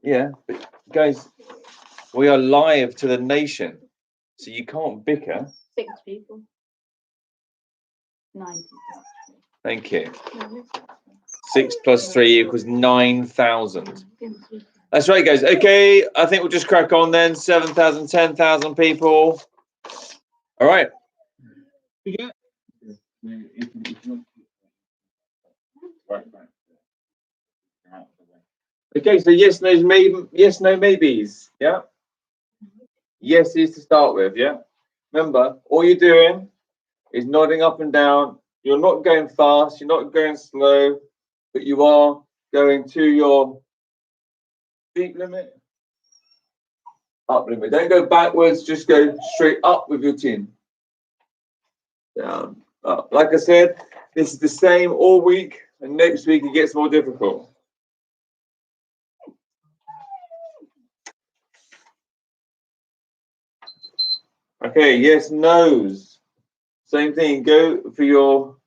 Yeah, but guys, we are live to the nation, so you can't bicker. 6 people. 9 people. Thank you. 6 plus 3 equals 9,000. That's right, guys. Okay, I think we'll just crack on then. 7,000, 10,000 people. All right. Okay, so yes, no, maybe, yes, no, maybes. Yeah. Yes is to start with. Yeah. Remember, all you're doing is nodding up and down. You're not going fast. You're not going slow, but you are going to your speed limit, up limit. Don't go backwards. Just go straight up with your chin. Down, up. Like I said, this is the same all week, and next week it gets more difficult. Okay, yes, nose. Same thing. Go for your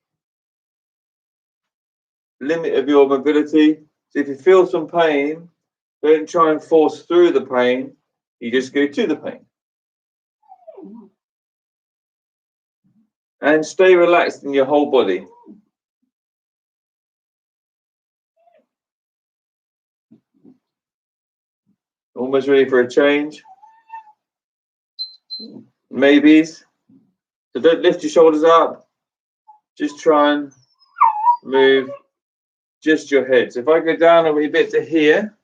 limit of your mobility. So if you feel some pain, don't try and force through the pain. You just go to the pain. And stay relaxed in your whole body. Almost ready for a change. Maybes. So don't lift your shoulders up. Just try and move just your head. So if I go down a wee bit to here,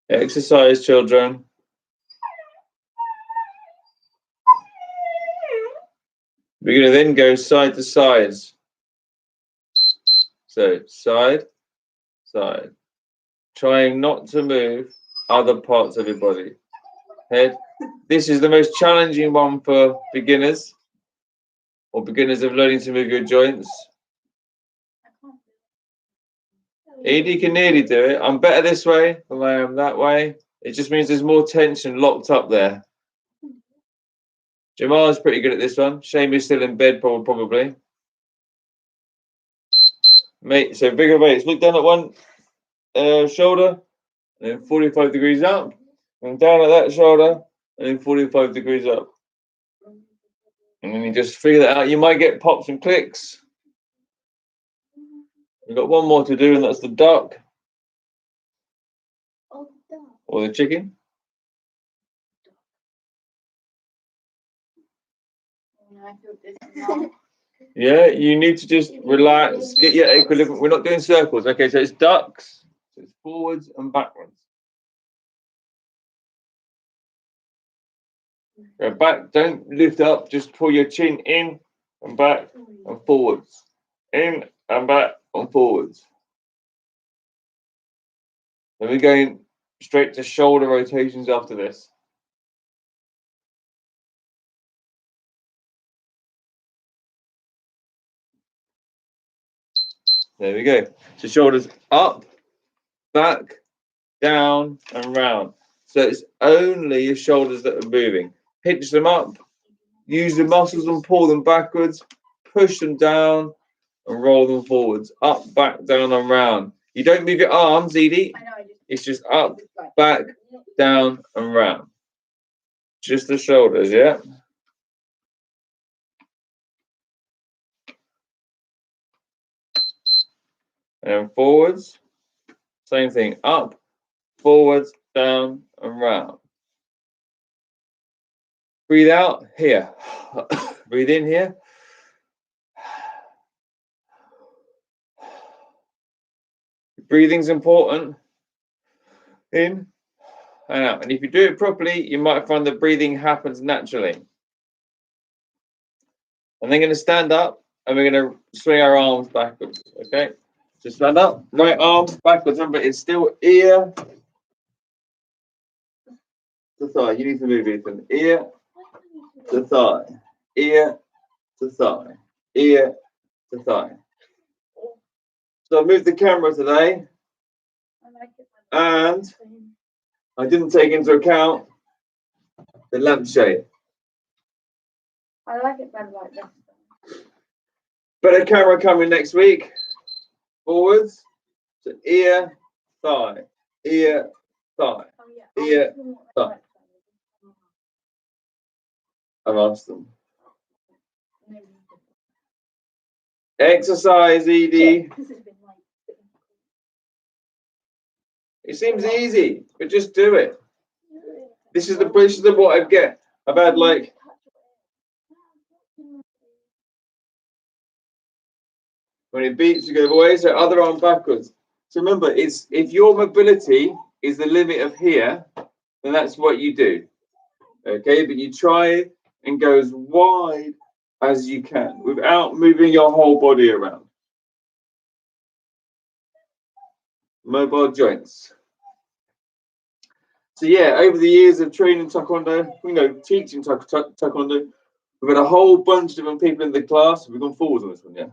exercise, children. We're going to then go side to sides. So side, side. Trying not to move other parts of your body. Head. This is the most challenging one for beginners or beginners of learning to move your joints. Edie can nearly do it. I'm better this way than I am that way. It just means there's more tension locked up there. Jamal's pretty good at this one. Shame is still in bed, probably. Mate, so bigger weights. Look down at one shoulder, and then 45 degrees up, and down at that shoulder, and then 45 degrees up. And then you just figure that out. You might get pops and clicks. We've got one more to do, and that's the duck. Or the chicken. Yeah, you need to just relax, get your equilibrium. We're not doing circles. Okay, so it's ducks. So it's forwards and backwards. Go back, don't lift up, just pull your chin in and back and forwards. In and back and forwards. Then we're going straight to shoulder rotations after this. There we go. So shoulders up, back, down, and round. So it's only your shoulders that are moving. Hitch them up, use the muscles and pull them backwards, push them down, and roll them forwards. Up, back, down, and round. You don't move your arms, Edie. It's just up, back, down, and round. Just the shoulders, yeah? And forwards. Same thing. Up, forwards, down, and round. Breathe out here. Breathe in here. Breathing's important. In and out. And if you do it properly, you might find that breathing happens naturally. And then going to stand up and we're going to swing our arms backwards. Okay? So stand up, right arm backwards. Remember, it's still ear to thigh. You need to move it from ear to thigh, ear to thigh, ear to thigh. So I moved the camera today, and I didn't take into account the lampshade. I like it better like this. Better camera coming next week. Forwards. So ear, thigh, ear, thigh, Oh, yeah. ear, thigh. I've asked them. Exercise, Edie. It seems easy, but just do it. This is the what I get. I've had like when it beats, you go away, so other arm backwards. So remember, it's if your mobility is the limit of here, then that's what you do. Okay, but you try and go as wide as you can without moving your whole body around. Mobile joints. So yeah, over the years of training taekwondo, teaching taekwondo, we've had a whole bunch of different people in the class. We've gone forwards on this one, yeah.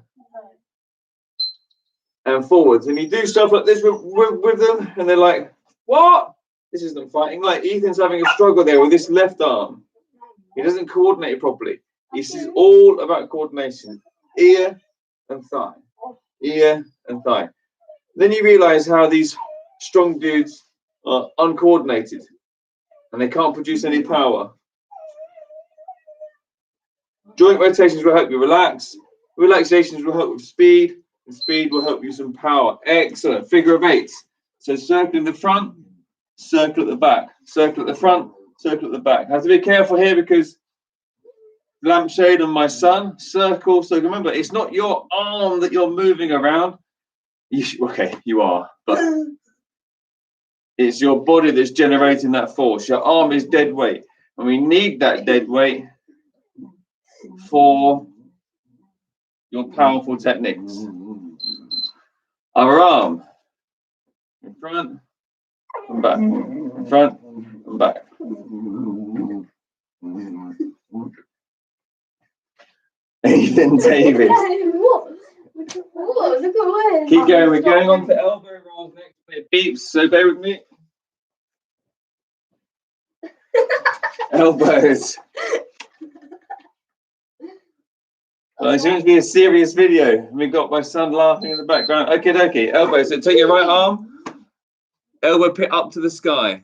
And forwards, and you do stuff like this with them, and they're like, "What? This isn't fighting." Like Ethan's having a struggle there with this left arm. He doesn't coordinate it properly. This is all about coordination. Ear and thigh. Ear and thigh. Then you realize how these strong dudes are uncoordinated and they can't produce any power. Joint rotations will help you relax. Relaxations will help with speed. And speed will help you some power. Excellent. Figure of eights. So circle in the front, circle at the back. Circle at the front, circle at the back. Have to be careful here because lampshade on my son. Circle. So remember, it's not your arm that you're moving around. You are, but it's your body that's generating that force. Your arm is dead weight, and we need that dead weight for your powerful techniques. Our arm, in front and back, in front and back. Ethan Davis. Whoa, look away. Keep going. We're going on to elbow rolls next. It beeps, so bear with me. Elbows. Well, it's going to be a serious video. We got my son laughing in the background. Okay. Elbows. So take your right arm, elbow pit up to the sky.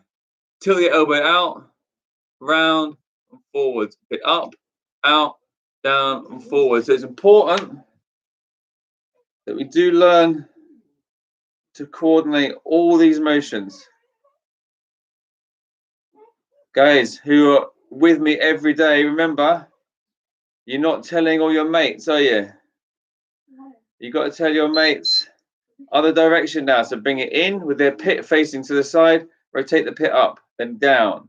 Tilt your elbow out, round and forwards. Pit up, out, down and forward. So it's important that we do learn to coordinate all these motions. Guys who are with me every day, remember, you're not telling all your mates, are you? You've got to tell your mates other direction now. So bring it in with their pit facing to the side, rotate the pit up, then down,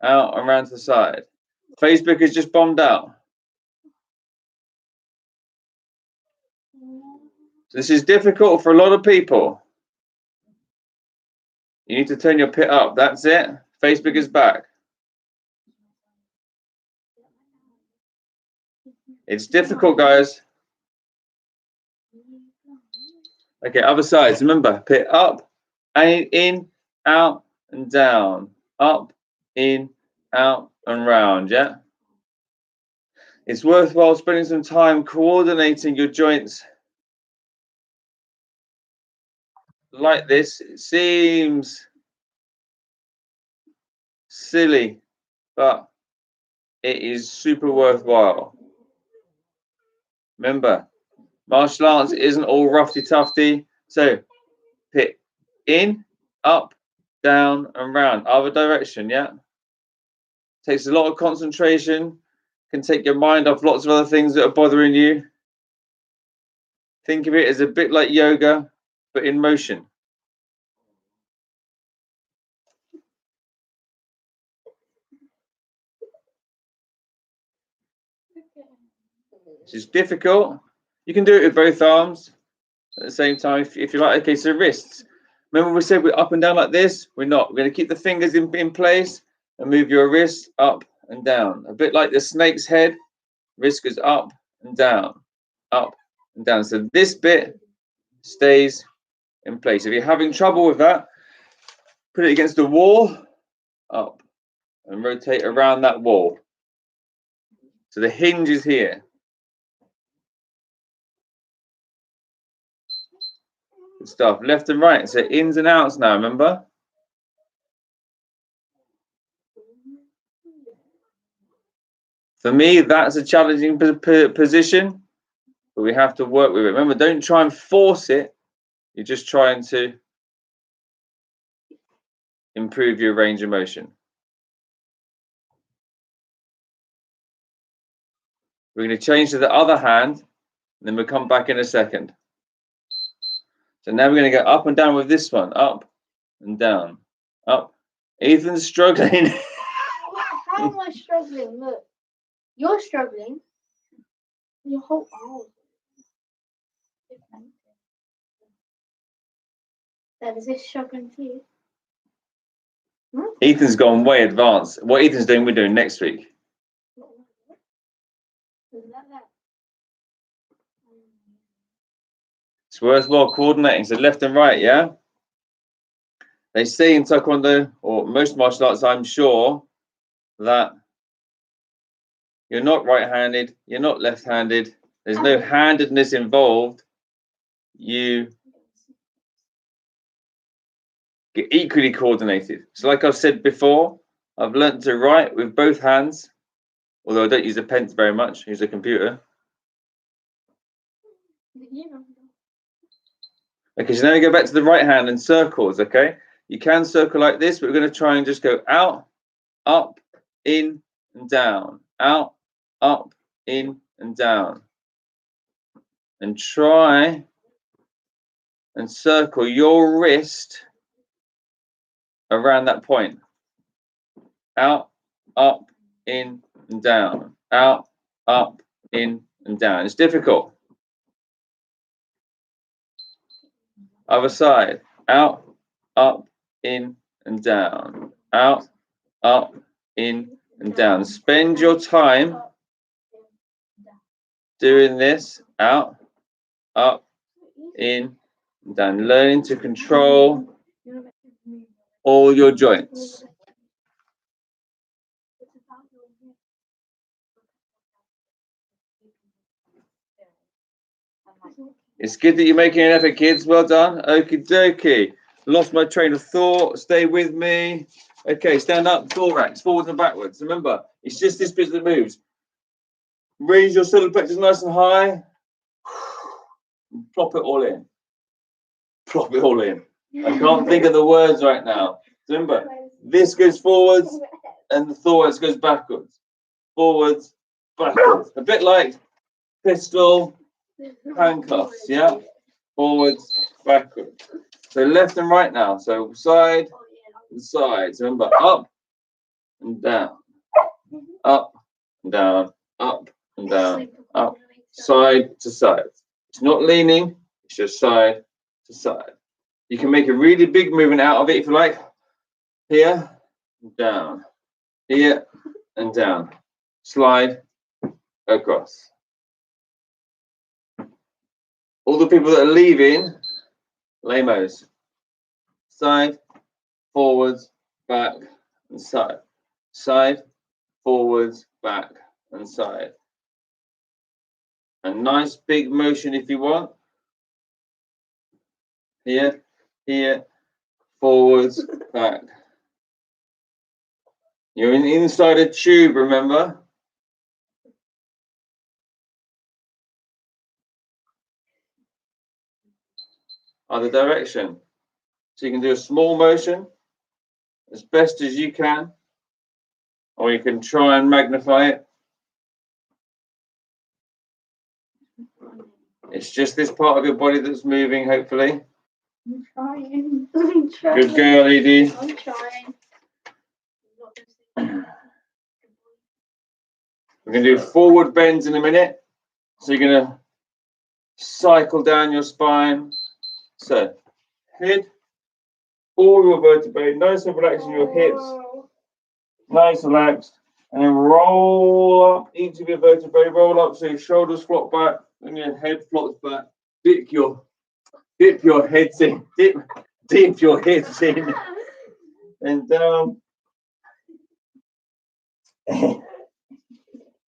out and around to the side. Facebook is just bombed out. So this is difficult for a lot of people. You need to turn your pit up. That's it. Facebook is back. It's difficult, guys. Okay, other sides. Remember, pit up, in, out, and down. Up, in, out, and round, yeah? It's worthwhile spending some time coordinating your joints like this. It seems silly, but it is super worthwhile. Remember, martial arts isn't all roughy-tufty. So, pit in, up, down, and round. Other direction, yeah? Takes a lot of concentration. Can take your mind off lots of other things that are bothering you. Think of it as a bit like yoga, but in motion. It's difficult. You can do it with both arms at the same time if you like. Okay, so wrists. Remember we said we're up and down like this? We're not. We're going to keep the fingers in place and move your wrist up and down. A bit like the snake's head. Wrist goes up and down, up and down. So this bit stays in place. If you're having trouble with that, put it against the wall, up, and rotate around that wall. So the hinge is here. Good stuff. Left and right. So ins and outs now, remember? For me, that's a challenging position, but we have to work with it. Remember, don't try and force it. You're just trying to improve your range of motion. We're going to change to the other hand, and then we'll come back in a second. So now we're going to go up and down with this one. Up and down. Up. Ethan's struggling. How am I struggling? Look. You're struggling. Your whole arm. That is this struggling too. Ethan's gone way advanced. What Ethan's doing, we're doing next week. It's worthwhile coordinating. So left and right, yeah? They say in taekwondo, or most martial arts, I'm sure, that you're not right-handed, you're not left-handed. There's no handedness involved. You get equally coordinated. So like I've said before, I've learnt to write with both hands, although I don't use a pen very much, I use a computer. Okay, so now we go back to the right hand and circles, okay? You can circle like this, but we're going to try and just go out, up, in, and down. Out, up, in, and down. And try and circle your wrist around that point. Out, up, in, and down. Out, up, in, and down. It's difficult. Other side. Out, up, in, and down. Out, up, in, and down. Spend your time doing this. Out, up, in, and down. Learning to control all your joints. It's good that you're making an effort, kids. Well done. Okie dokie. Lost my train of thought. Stay with me. Okay, stand up. Thorax, forwards and backwards. Remember, it's just this bit that moves. Raise your solar plexus nice and high. And plop it all in. Plop it all in. I can't think of the words right now. Remember, this goes forwards and the thorax goes backwards. Forwards, backwards. A bit like pistol, handcuffs, yeah? Forwards, backwards. So left and right now. So side and side. So remember, up and down. Up and down. Up and down. Up. Side to side. It's not leaning. It's just side to side. You can make a really big movement out of it if you like. Here and down. Here and down. Slide across. All the people that are leaving, lamos. Side, forwards, back, and side. Side, forwards, back, and side. A nice big motion if you want. Here, here, forwards, back. You're inside a tube, remember? Other direction. So you can do a small motion as best as you can, or you can try and magnify it. It's just this part of your body that's moving, hopefully. I'm trying. I'm trying. Good girl, Edie. I'm trying. We're going to do forward bends in a minute. So you're going to cycle down your spine. So head, all your vertebrae, nice and relaxing your hips. Nice, relaxed. And then roll up each of your vertebrae. Roll up so your shoulders flop back and your head flops back. Dip your heads in. Dip your heads in. And down.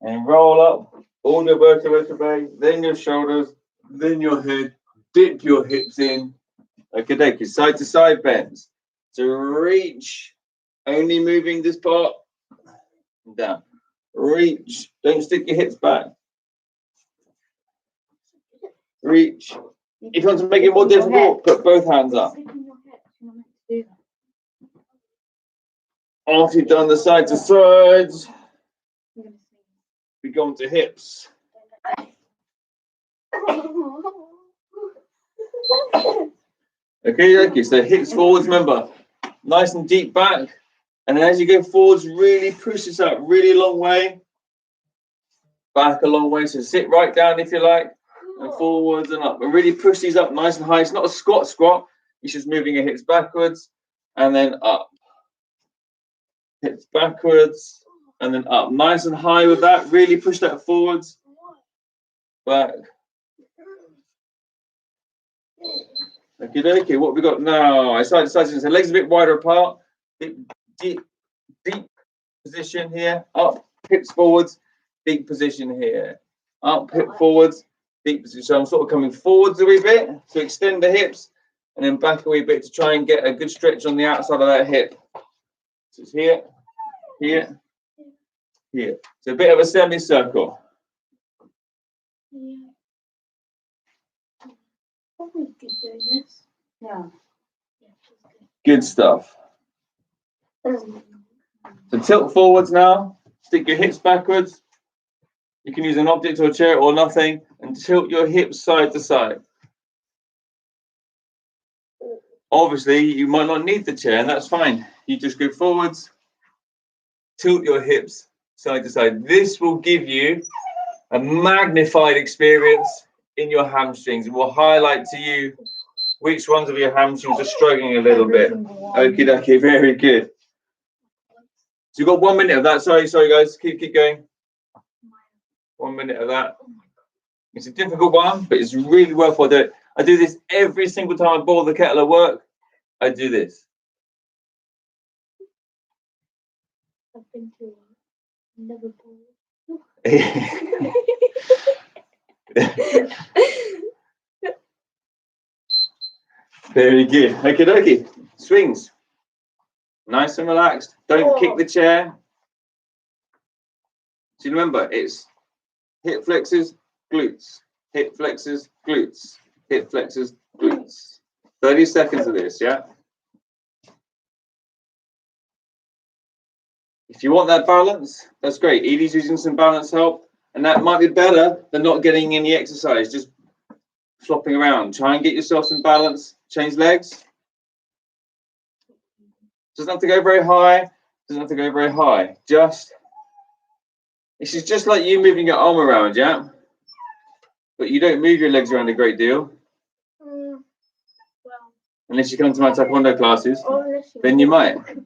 And roll up all your vertebrae, then your shoulders, then your head. Dip your hips in. Okay, dokie. Side to side bends. So reach, only moving this part and down. Reach. Don't stick your hips back. Reach. If you want to make it more difficult, put both hands up. After you've done the side to sides, we go on to hips. Okay, so hips forwards, remember, nice and deep back. And then as you go forwards, really push this up, really long way. Back a long way, so sit right down if you like, and forwards and up. But really push these up nice and high. It's not a squat. You're just moving your hips backwards and then up. Hips backwards and then up. Nice and high with that. Really push that forwards. Back. Okay, what have we got now? I side to side. So legs a bit wider apart. Deep position here. Up, hips forwards. Deep position here. Up, hip forwards. Deep position. So I'm sort of coming forwards a wee bit to extend the hips, and then back a wee bit to try and get a good stretch on the outside of that hip. So it's here, here, here. So a bit of a semicircle. Yeah. Probably good doing this. Yeah. Good stuff. So tilt forwards now. Stick your hips backwards. You can use an object or a chair or nothing, and tilt your hips side to side. Obviously, you might not need the chair, and that's fine. You just go forwards, tilt your hips side to side. This will give you a magnified experience in your hamstrings. It will highlight to you which ones of your hamstrings are struggling a little bit. Okie dokie, very good. So you've got 1 minute of that. Sorry, guys. Keep going. 1 minute of that. It's a difficult one, but it's really worthwhile doing. I do this every single time I boil the kettle at work. I do this. I've been to never boiled. Very good. Okie dokie. Swings. Nice and relaxed. Don't kick the chair. So remember, it's hip flexors, glutes. Hip flexors, glutes. Hip flexors, glutes. 30 seconds of this, yeah? If you want that balance, that's great. Edie's using some balance help, and that might be better than not getting any exercise, just flopping around. Try and get yourself some balance. Change legs. Doesn't have to go very high. Doesn't have to go very high. This is just like you moving your arm around, yeah? But you don't move your legs around a great deal. Well, unless you come to my taekwondo classes, then you might. Come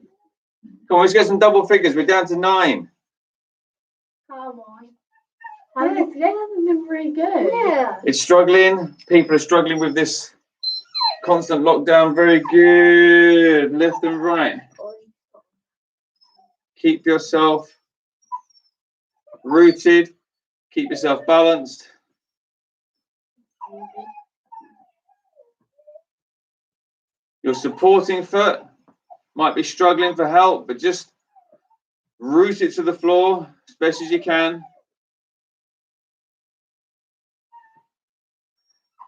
on, let's get some double figures. We're down to 9. Come on. They haven't been very good. Yeah. It's struggling. People are struggling with this constant lockdown. Very good. Left and right. Keep yourself rooted. Keep yourself balanced. Your supporting foot might be struggling for help, but just root it to the floor as best as you can.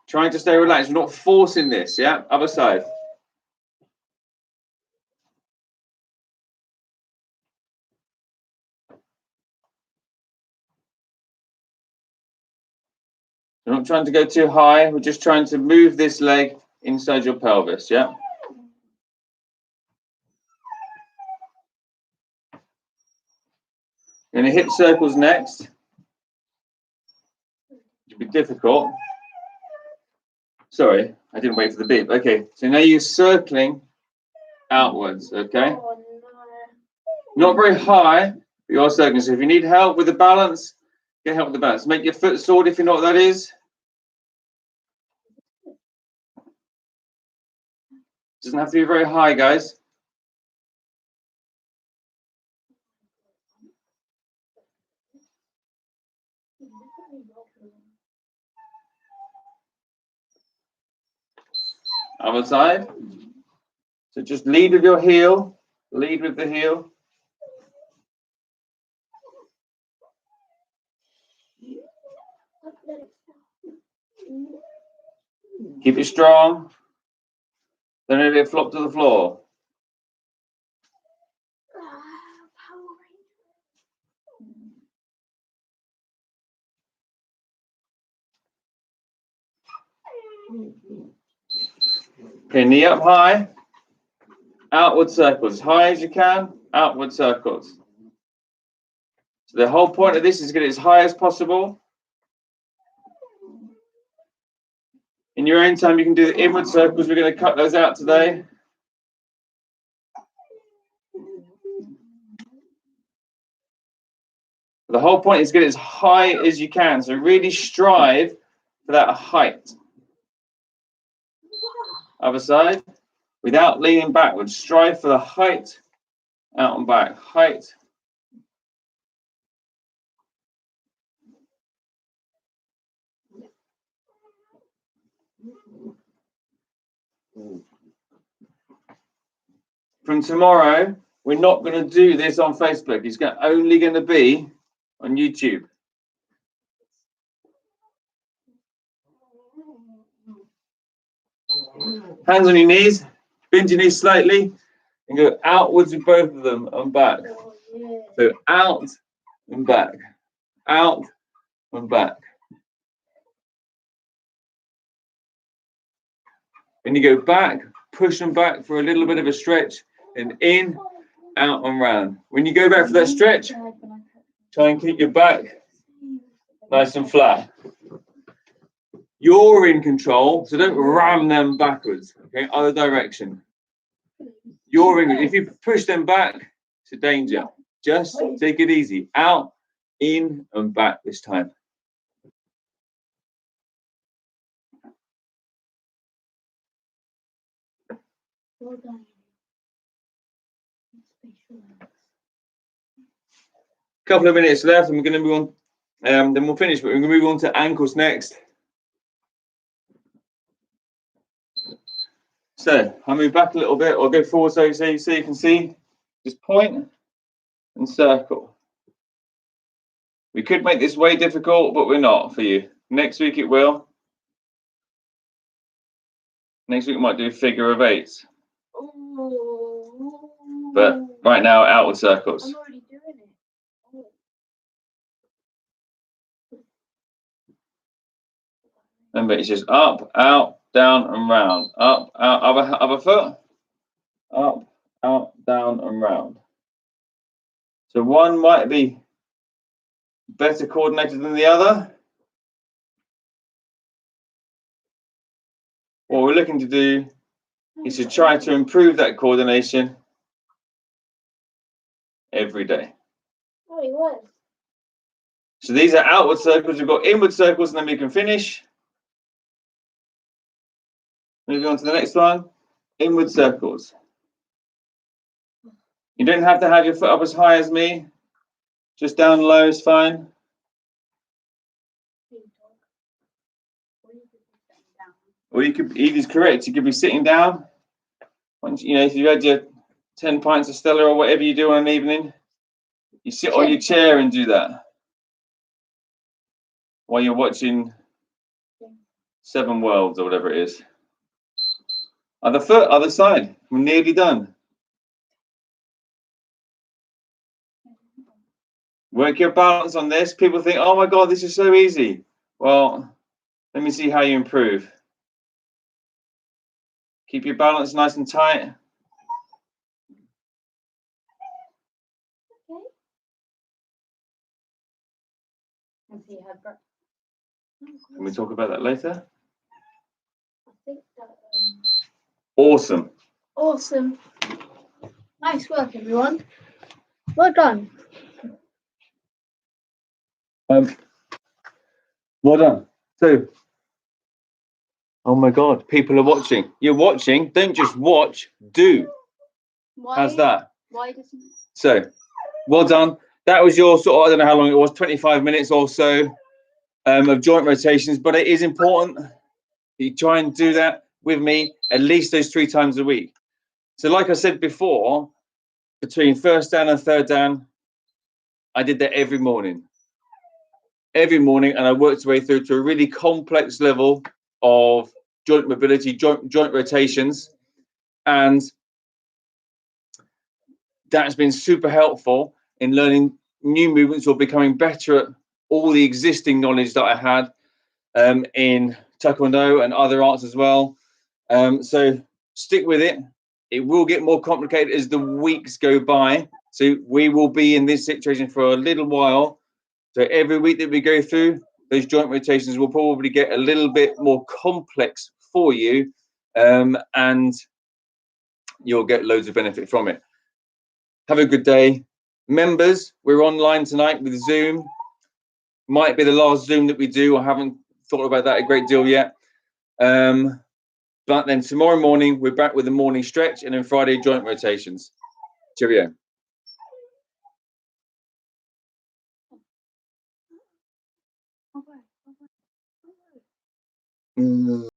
Trying to stay relaxed. We're not forcing this, yeah? Other side. We're not trying to go too high. We're just trying to move this leg inside your pelvis, yeah? And the hip circles next. It'll be difficult. Sorry, I didn't wait for the beep. Okay, so now you're circling outwards, okay? Oh, no. Not very high, but you are circling. So if you need help with the balance, get help with the balance. Make your foot sword if you know what that is. Doesn't have to be very high, guys. Other side. So just lead with your heel. Lead with the heel. Keep it strong. Don't let it flop to the floor. Okay, knee up high. Outward circles. As high as you can. Outward circles. So the whole point of this is to get it as high as possible. In your own time, you can do the inward circles. We're going to cut those out today. The whole point is to get it as high as you can. So really strive for that height. Other side. Without leaning backwards. Strive for the height. Out and back. Height. From tomorrow, we're not going to do this on Facebook. It's only going to be on YouTube. Hands on your knees. Bend your knees slightly and go outwards with both of them and back. So out and back. Out and back. When you go back, push them back for a little bit of a stretch and in, out and round. When you go back for that stretch, try and keep your back nice and flat. You're in control, so don't ram them backwards. Okay, other direction. You're in. If you push them back, it's a danger. Just take it easy. Out, in, and back this time. Well done. Couple of minutes left, and we're going to move on. Then we'll finish, but we're going to move on to ankles next. So I'll move back a little bit, or go forward so you can see. Just point and circle. We could make this way difficult, but we're not for you. Next week it will. Next week we might do a figure of eights. But right now, outward circles. I'm already doing it. Remember, it's just up, out, down, and round. Up, out, other foot. Up, out, down, and round. So one might be better coordinated than the other. What we're looking to do is to try to improve that coordination every day. Oh, he was. So these are outward circles. We've got inward circles, and then we can finish. Moving on to the next one. Inward circles. You don't have to have your foot up as high as me. Just down low is fine. Or you could, either is correct. You could be sitting down. Once, you know, if you had your 10 pints of Stella or whatever you do on an evening, you sit on your chair and do that while you're watching Seven Worlds or whatever it is. Other foot, other side. We're nearly done. Work your balance on this. People think, oh my God, this is so easy. Well, let me see how you improve. Keep your balance nice and tight. Can we talk about that later? I think that, Awesome. awesome. Nice work, everyone. Well done. Well done. So, oh my God, people are watching. You're watching. Don't just watch. Do. Why, How's that? Why doesn't? So, well done. That was your sort of, I don't know how long it was, 25 minutes or so. of joint rotations, but it is important you try and do that with me at least those 3 times a week. So like I said before, between first down and third down, I did that every morning, and I worked my way through to a really complex level of joint mobility, joint rotations, and that's been super helpful in learning new movements or becoming better at all the existing knowledge that I had in taekwondo and other arts as well. So stick with it. It will get more complicated as the weeks go by. So we will be in this situation for a little while. So every week that we go through, those joint rotations will probably get a little bit more complex for you, and you'll get loads of benefit from it. Have a good day. Members, we're online tonight with Zoom. Might be the last Zoom that we do. I haven't thought about that a great deal yet. But then tomorrow morning, we're back with the morning stretch, and then Friday, joint rotations. Cheerio.